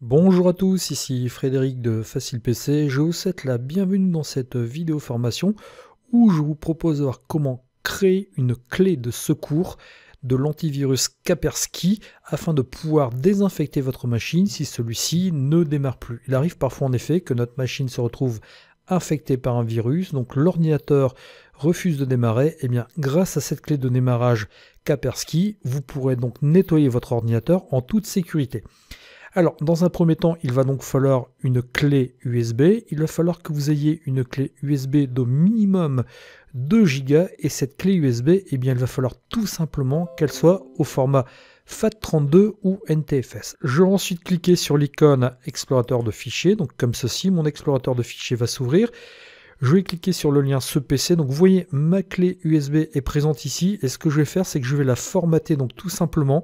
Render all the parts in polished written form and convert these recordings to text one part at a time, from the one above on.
Bonjour à tous, ici Frédéric de Facile PC. Je vous souhaite la bienvenue dans cette vidéo formation où je vous propose de voir comment créer une clé de secours de l'antivirus Kaspersky afin de pouvoir désinfecter votre machine si celui-ci ne démarre plus. Il arrive parfois en effet que notre machine se retrouve infectée par un virus, donc l'ordinateur refuse de démarrer. Et bien grâce à cette clé de démarrage Kaspersky, vous pourrez donc nettoyer votre ordinateur en toute sécurité. Alors, dans un premier temps, il va donc falloir une clé USB. Il va falloir que vous ayez une clé USB d'au minimum 2 Go. Et cette clé USB, eh bien, il va falloir tout simplement qu'elle soit au format FAT32 ou NTFS. Je vais ensuite cliquer sur l'icône explorateur de fichiers. Donc, comme ceci, mon explorateur de fichiers va s'ouvrir. Je vais cliquer sur le lien ce PC. Donc vous voyez, ma clé USB est présente ici. Et ce que je vais faire, c'est que je vais la formater. Donc tout simplement,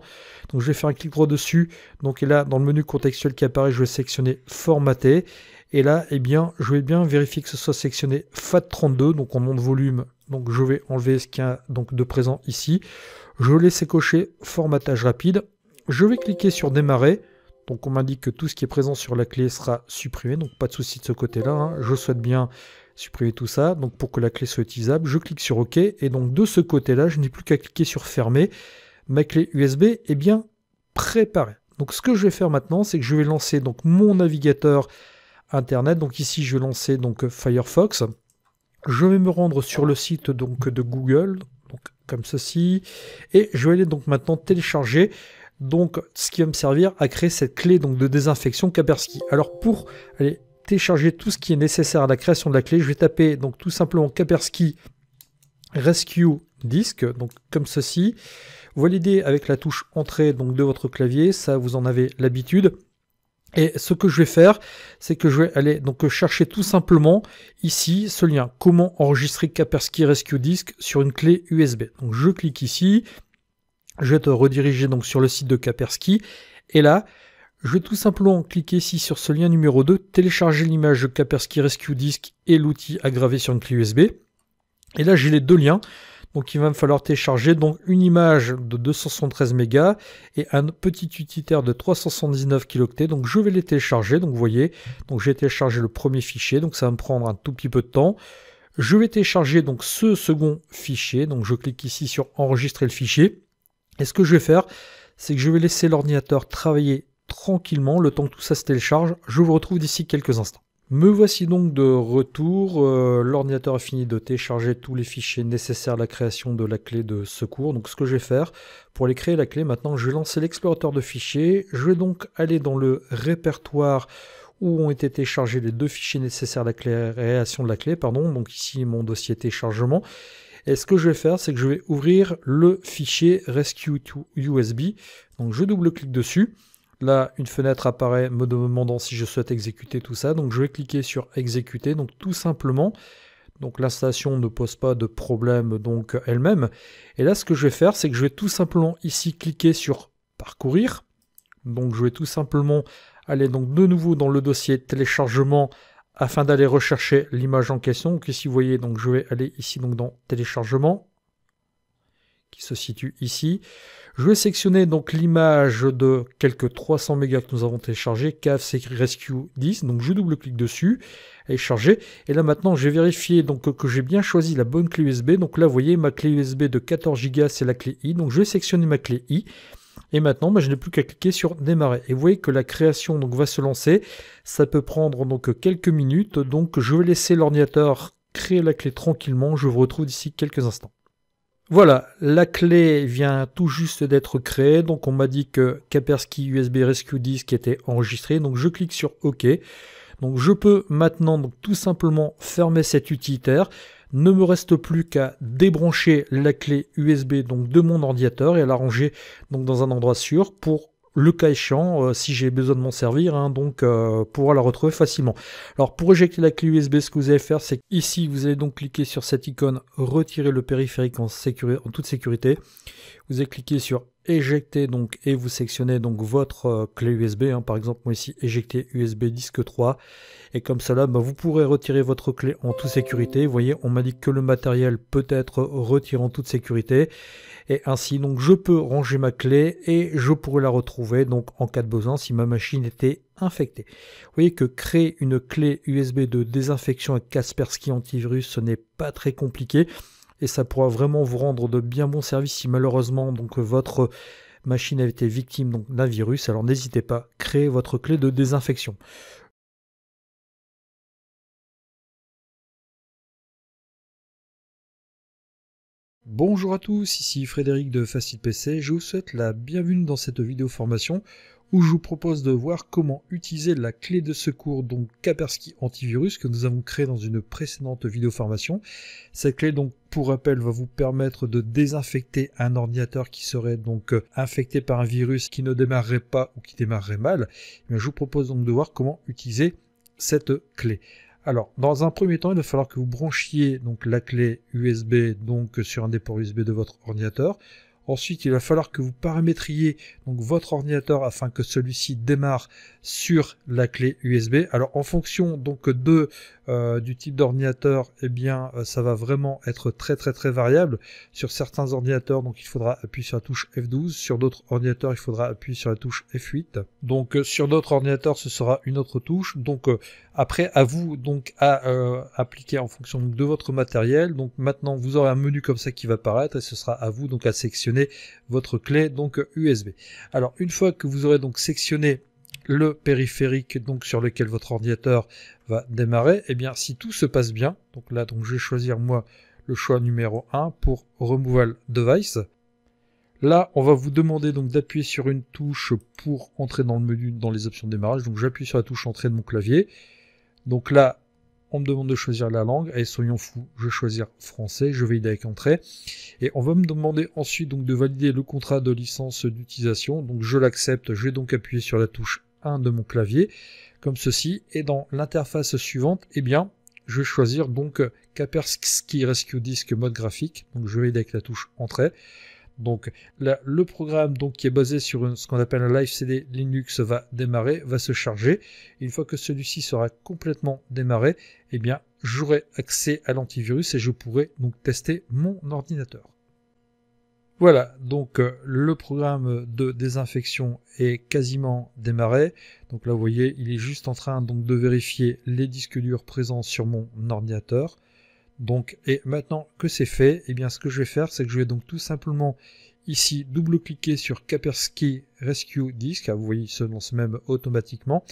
donc je vais faire un clic droit dessus. Donc et là, dans le menu contextuel qui apparaît, je vais sélectionner formater. Et là, eh bien, je vais bien vérifier que ce soit sélectionné FAT32. Donc en nom de volume. Donc je vais enlever ce qu'il y a donc de présent ici. Je vais laisser cocher formatage rapide. Je vais cliquer sur démarrer. Donc on m'indique que tout ce qui est présent sur la clé sera supprimé. Donc pas de souci de ce côté-là, hein. Je souhaite bien supprimer tout ça, donc pour que la clé soit utilisable, je clique sur OK, et donc de ce côté-là, je n'ai plus qu'à cliquer sur fermer. Ma clé USB est bien préparée. Donc ce que je vais faire maintenant, c'est que je vais lancer donc mon navigateur internet. Donc ici, je vais lancer donc Firefox. Je vais me rendre sur le site donc de Google, donc comme ceci, et je vais aller donc maintenant télécharger donc ce qui va me servir à créer cette clé donc de désinfection Kaspersky. Alors pour aller télécharger tout ce qui est nécessaire à la création de la clé, je vais taper donc tout simplement Kaspersky Rescue Disk, donc comme ceci. Validez avec la touche entrée donc de votre clavier, ça vous en avez l'habitude. Et ce que je vais faire, c'est que je vais aller donc chercher tout simplement ici ce lien, comment enregistrer Kaspersky Rescue Disk sur une clé USB. Donc je clique ici, je vais te rediriger donc sur le site de Kaspersky, et là, je vais tout simplement cliquer ici sur ce lien numéro 2, télécharger l'image de Kaspersky Rescue Disk et l'outil à graver sur une clé USB. Et là, j'ai les deux liens. Donc, il va me falloir télécharger donc une image de 273 mégas et un petit utilitaire de 379 kilooctets. Donc, je vais les télécharger. Donc, vous voyez, donc j'ai téléchargé le premier fichier. Donc, ça va me prendre un tout petit peu de temps. Je vais télécharger donc ce second fichier. Donc, je clique ici sur enregistrer le fichier. Et ce que je vais faire, c'est que je vais laisser l'ordinateur travailler tranquillement le temps que tout ça se télécharge. Je vous retrouve d'ici quelques instants. Me voici donc de retour. L'ordinateur a fini de télécharger tous les fichiers nécessaires à la création de la clé de secours. Donc ce que je vais faire, pour aller créer la clé, maintenant je vais lancer l'explorateur de fichiers. Je vais donc aller dans le répertoire où ont été téléchargés les deux fichiers nécessaires à la création de la clé. Donc ici mon dossier téléchargement. Et ce que je vais faire, c'est que je vais ouvrir le fichier Rescue to USB. Donc je double-clique dessus. Là, une fenêtre apparaît me demandant si je souhaite exécuter tout ça. Donc je vais cliquer sur exécuter. Donc tout simplement, donc l'installation ne pose pas de problème donc elle-même. Et là, ce que je vais faire, c'est que je vais tout simplement ici cliquer sur parcourir. Donc je vais tout simplement aller donc de nouveau dans le dossier téléchargement afin d'aller rechercher l'image en question. Donc ici, vous voyez, donc je vais aller ici donc dans téléchargement qui se situe ici. Je vais sélectionner donc l'image de quelques 300 mégas que nous avons téléchargé, KFC Rescue 10. Donc je double-clique dessus, elle est chargée. Et là maintenant, je vais vérifier donc que j'ai bien choisi la bonne clé USB. Donc là, vous voyez, ma clé USB de 14 Go, c'est la clé I. Donc je vais sélectionner ma clé I. Et maintenant, je n'ai plus qu'à cliquer sur démarrer. Et vous voyez que la création donc va se lancer. Ça peut prendre donc quelques minutes. Donc je vais laisser l'ordinateur créer la clé tranquillement. Je vous retrouve d'ici quelques instants. Voilà, la clé vient tout juste d'être créée, donc on m'a dit que Kaspersky USB Rescue Disk était enregistré, donc je clique sur OK. Donc je peux maintenant donc tout simplement fermer cet utilitaire. Ne me reste plus qu'à débrancher la clé USB donc de mon ordinateur et à la ranger donc dans un endroit sûr pour le cas échéant, si j'ai besoin de m'en servir, hein, donc pouvoir la retrouver facilement. Alors pour éjecter la clé USB, ce que vous allez faire, c'est qu'ici, vous allez donc cliquer sur cette icône, retirer le périphérique en toute sécurité. Vous allez cliquer sur éjecter donc et vous sélectionnez donc votre clé USB, hein, par exemple moi ici éjecter USB disque 3, et comme cela vous pourrez retirer votre clé en toute sécurité. Vous voyez, on m'indique que le matériel peut être retiré en toute sécurité, et ainsi donc je peux ranger ma clé et je pourrais la retrouver donc en cas de besoin si ma machine était infectée. Vous voyez que créer une clé USB de désinfection avec Kaspersky Antivirus, ce n'est pas très compliqué. Et ça pourra vraiment vous rendre de bien bons services si malheureusement donc votre machine a été victime donc d'un virus. Alors n'hésitez pas, créez votre clé de désinfection. Bonjour à tous, ici Frédéric de Facile PC. Je vous souhaite la bienvenue dans cette vidéo formation où je vous propose de voir comment utiliser la clé de secours, donc Kaspersky Antivirus, que nous avons créé dans une précédente vidéo formation. Cette clé, donc, pour rappel, va vous permettre de désinfecter un ordinateur qui serait donc infecté par un virus qui ne démarrerait pas ou qui démarrerait mal. Je vous propose donc de voir comment utiliser cette clé. Alors, dans un premier temps, il va falloir que vous branchiez donc la clé USB donc sur un des ports USB de votre ordinateur. Ensuite, il va falloir que vous paramétriez donc votre ordinateur afin que celui-ci démarre sur la clé USB. Alors, en fonction donc du type d'ordinateur, eh bien, ça va vraiment être très variable. Sur certains ordinateurs, donc il faudra appuyer sur la touche F12. Sur d'autres ordinateurs, il faudra appuyer sur la touche F8. Donc, sur d'autres ordinateurs, ce sera une autre touche. Donc, après, à vous donc à appliquer en fonction de votre matériel. Donc, maintenant, vous aurez un menu comme ça qui va apparaître et ce sera à vous donc à sectionner votre clé donc USB. Alors, une fois que vous aurez donc sectionné le périphérique donc sur lequel votre ordinateur va démarrer, et bien si tout se passe bien, donc là donc je vais choisir moi le choix numéro 1 pour Removal Device. Là on va vous demander donc d'appuyer sur une touche pour entrer dans le menu dans les options de démarrage. Donc j'appuie sur la touche entrée de mon clavier. Donc là on me demande de choisir la langue, et soyons fous, je vais choisir français, je valide avec entrée. Et on va me demander ensuite donc de valider le contrat de licence d'utilisation. Donc je l'accepte, je vais donc appuyer sur la touche 1 de mon clavier, comme ceci. Et dans l'interface suivante, eh bien, je vais choisir donc Kaspersky Rescue Disk mode graphique. Donc je valide avec la touche entrée. Donc là, le programme donc, qui est basé sur ce qu'on appelle un Live CD Linux va démarrer, va se charger. Et une fois que celui-ci sera complètement démarré, eh bien, j'aurai accès à l'antivirus et je pourrai donc tester mon ordinateur. Voilà, donc le programme de désinfection est quasiment démarré. Donc là, vous voyez, il est juste en train donc de vérifier les disques durs présents sur mon ordinateur. Donc, et maintenant que c'est fait, eh bien, ce que je vais faire, c'est que je vais donc tout simplement ici double-cliquer sur Kaspersky Rescue Disk. Vous voyez, il se lance même automatiquement.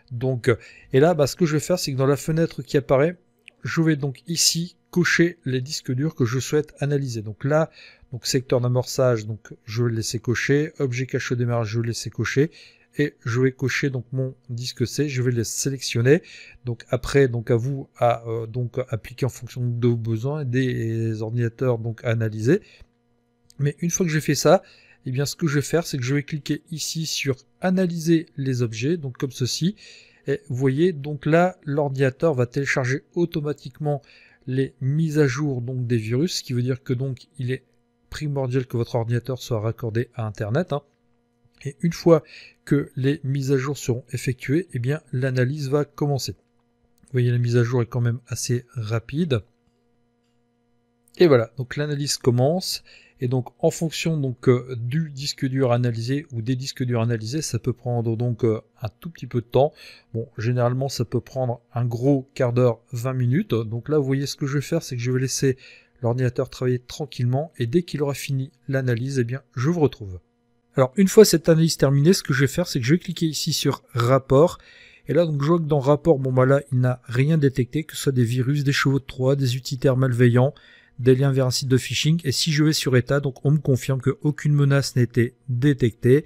Donc, et là, ce que je vais faire, c'est que dans la fenêtre qui apparaît, je vais donc ici cocher les disques durs que je souhaite analyser. Donc là, donc secteur d'amorçage, donc je vais le laisser cocher. Objet caché au démarrage, je vais le laisser cocher. Et je vais cocher donc mon disque C, je vais les sélectionner. Donc après, donc à vous à donc appliquer en fonction de vos besoins des ordinateurs donc à analyser. Mais une fois que j'ai fait ça, eh bien ce que je vais faire, c'est que je vais cliquer ici sur analyser les objets, donc comme ceci. Et vous voyez, donc là, l'ordinateur va télécharger automatiquement les mises à jour donc des virus, ce qui veut dire que donc il est primordial que votre ordinateur soit raccordé à Internet. Et une fois que les mises à jour seront effectuées, eh bien l'analyse va commencer. Vous voyez, la mise à jour est quand même assez rapide. Et voilà, donc l'analyse commence. Et donc en fonction donc du disque dur analysé ou des disques durs analysés, ça peut prendre donc un tout petit peu de temps. Bon, généralement ça peut prendre un gros quart d'heure, 20 minutes. Donc là, vous voyez, ce que je vais faire, c'est que je vais laisser l'ordinateur travailler tranquillement, et dès qu'il aura fini l'analyse, eh bien je vous retrouve. Alors une fois cette analyse terminée, ce que je vais faire, c'est que je vais cliquer ici sur rapport. Et là, donc je vois que dans rapport, bon là, il n'a rien détecté, que ce soit des virus, des chevaux de Troie, des utilitaires malveillants, des liens vers un site de phishing. Et si je vais sur état, donc on me confirme qu'aucune menace n'a été détectée.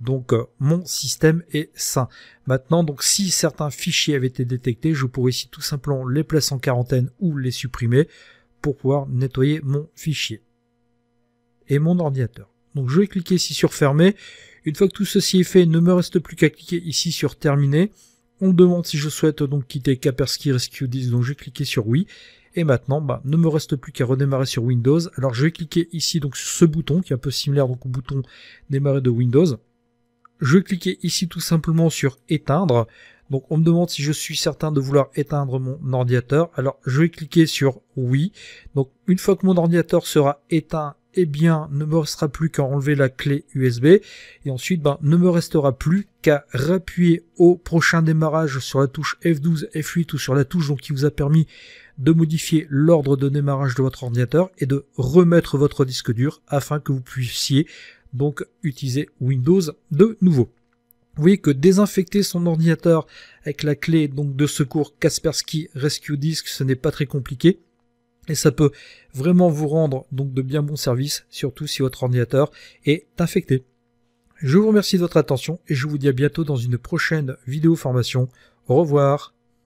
Donc mon système est sain. Maintenant, donc si certains fichiers avaient été détectés, je pourrais ici tout simplement les placer en quarantaine ou les supprimer pour pouvoir nettoyer mon fichier et mon ordinateur. Donc je vais cliquer ici sur fermer. Une fois que tout ceci est fait, il ne me reste plus qu'à cliquer ici sur terminer. On me demande si je souhaite donc quitter Kaspersky Rescue Disk, donc je vais cliquer sur oui. Et maintenant, ne me reste plus qu'à redémarrer sur Windows. Alors je vais cliquer ici donc sur ce bouton qui est un peu similaire donc au bouton démarrer de Windows. Je vais cliquer ici tout simplement sur éteindre. Donc on me demande si je suis certain de vouloir éteindre mon ordinateur. Alors je vais cliquer sur oui. Donc une fois que mon ordinateur sera éteint, eh bien ne me restera plus qu'à enlever la clé USB. Et ensuite ne me restera plus qu'à rappuyer au prochain démarrage sur la touche F12, F8 ou sur la touche donc, qui vous a permis de modifier l'ordre de démarrage de votre ordinateur et de remettre votre disque dur afin que vous puissiez donc utiliser Windows de nouveau. Vous voyez que désinfecter son ordinateur avec la clé donc de secours Kaspersky Rescue Disk, ce n'est pas très compliqué et ça peut vraiment vous rendre donc de bien bons services, surtout si votre ordinateur est infecté. Je vous remercie de votre attention et je vous dis à bientôt dans une prochaine vidéo formation. Au revoir.